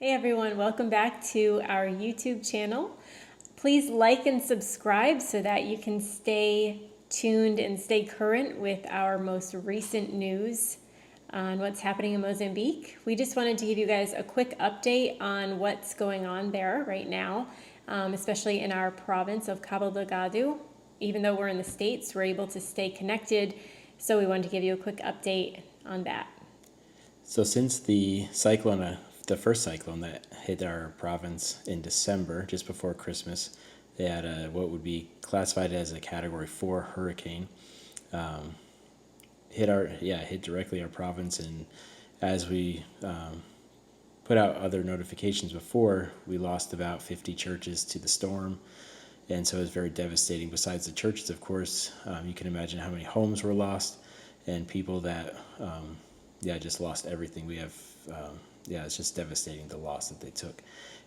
Hey everyone, welcome back to our YouTube channel. Please like and subscribe so that you can stay tuned and stay current with our most recent news on what's happening in Mozambique. We just wanted to give you guys a quick update on what's going on there right now, especially in our province of Cabo Delgado. Even though we're in the States, we're able to stay connected, so we wanted to give you a quick update on that. So since the cyclone, the first cyclone that hit our province in December, just before Christmas, they had what would be classified as a Category 4 hurricane, hit directly our province. And as we put out other notifications before, we lost about 50 churches to the storm. And so it was very devastating. Besides the churches, of course, you can imagine how many homes were lost and people that just lost everything. We have, it's just devastating, the loss that they took.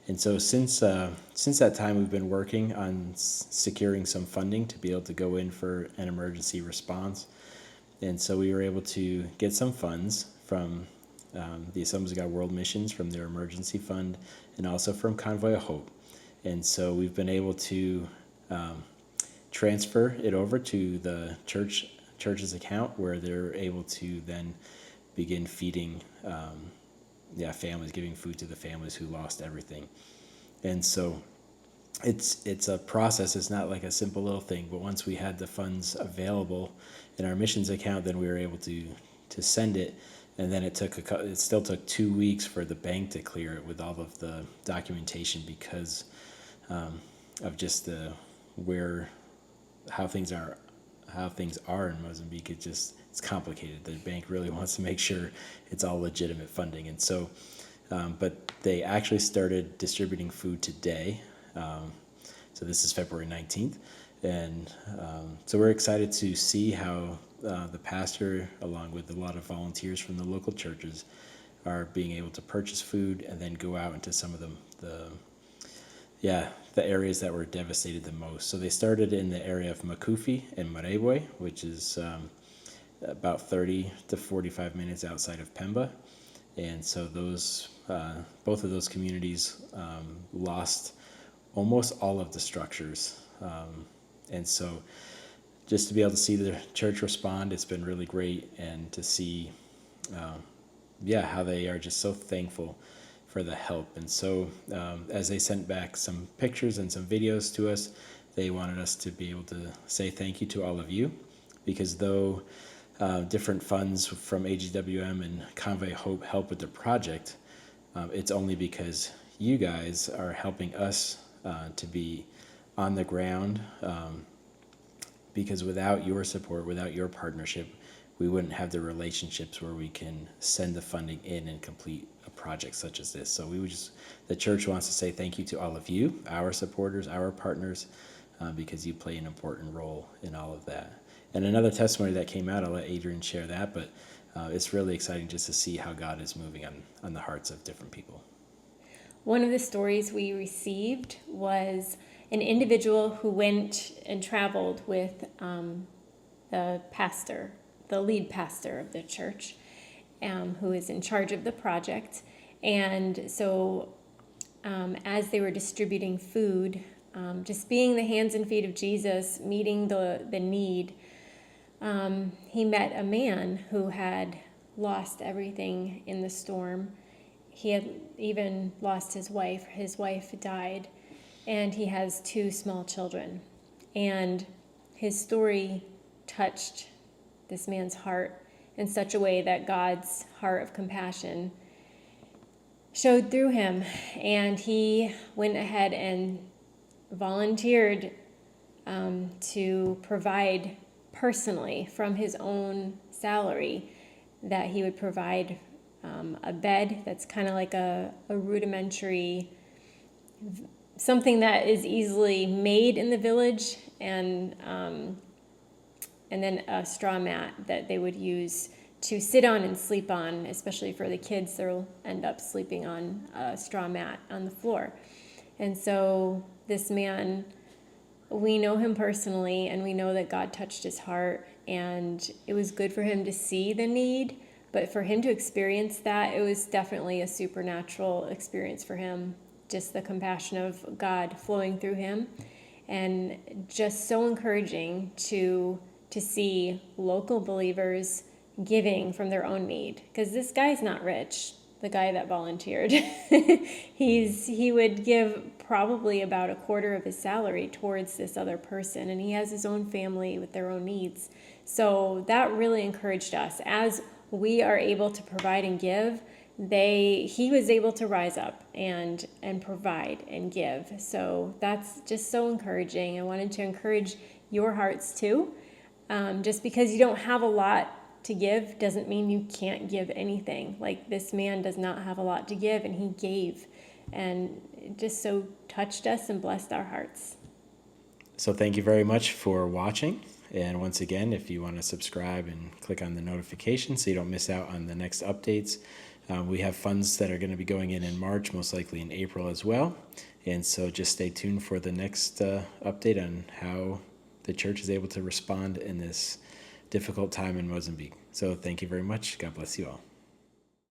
And so since that time, we've been working on securing some funding to be able to go in for an emergency response. And so we were able to get some funds from the Assemblies of God World Missions, from their emergency fund, and also from Convoy of Hope. And so we've been able to transfer it over to the church's account, where they're able to then begin feeding families, giving food to the families who lost everything. And so it's a process. It's not like a simple little thing, but once we had the funds available in our missions account, then we were able to send it. And then it still took 2 weeks for the bank to clear it with all of the documentation, because of just how things are in Mozambique. It's complicated. The bank really wants to make sure it's all legitimate funding. And so, but they actually started distributing food today. So this is February 19th. And so we're excited to see how the pastor, along with a lot of volunteers from the local churches, are being able to purchase food and then go out into some of the areas that were devastated the most. So they started in the area of Makufi and Marebwe, which is about 30 to 45 minutes outside of Pemba. And so both of those communities lost almost all of the structures. And so just to be able to see the church respond, it's been really great. And to see how they are just so thankful for the help. And so as they sent back some pictures and some videos to us, they wanted us to be able to say thank you to all of you, because though different funds from AGWM and Convoy Hope help with the project, it's only because you guys are helping us to be on the ground, because without your support, without your partnership, we wouldn't have the relationships where we can send the funding in and complete a project such as this. So the church wants to say thank you to all of you, our supporters, our partners, because you play an important role in all of that. And another testimony that came out, I'll let Adrian share that, but it's really exciting just to see how God is moving on the hearts of different people. One of the stories we received was an individual who went and traveled with the lead pastor of the church, who is in charge of the project. And so as they were distributing food, just being the hands and feet of Jesus, meeting the need, he met a man who had lost everything in the storm. He had even lost his wife. His wife died, and he has 2 small children. And his story touched this man's heart in such a way that God's heart of compassion showed through him. And he went ahead and volunteered to provide personally from his own salary, that he would provide a bed that's kind of like a rudimentary, something that is easily made in the village, and then a straw mat that they would use to sit on and sleep on, especially for the kids. They'll end up sleeping on a straw mat on the floor. And so this man, we know him personally, and we know that God touched his heart, and it was good for him to see the need, But for him to experience that, it was definitely a supernatural experience for him. Just the compassion of God flowing through him, and just so encouraging to see local believers giving from their own need. Because this guy's not rich, the guy that volunteered. He would give probably about a quarter of his salary towards this other person, and he has his own family with their own needs. So that really encouraged us. As we are able to provide and give, he was able to rise up and provide and give. So that's just so encouraging. I wanted to encourage your hearts too. Just because you don't have a lot to give doesn't mean you can't give anything. Like, this man does not have a lot to give, and he gave, and it just so touched us and blessed our hearts. So thank you very much for watching. And once again, if you want to subscribe and click on the notification so you don't miss out on the next updates, we have funds that are going to be going in March, most likely in April as well. And so just stay tuned for the next update on how the church is able to respond in this difficult time in Mozambique. So thank you very much. God bless you all.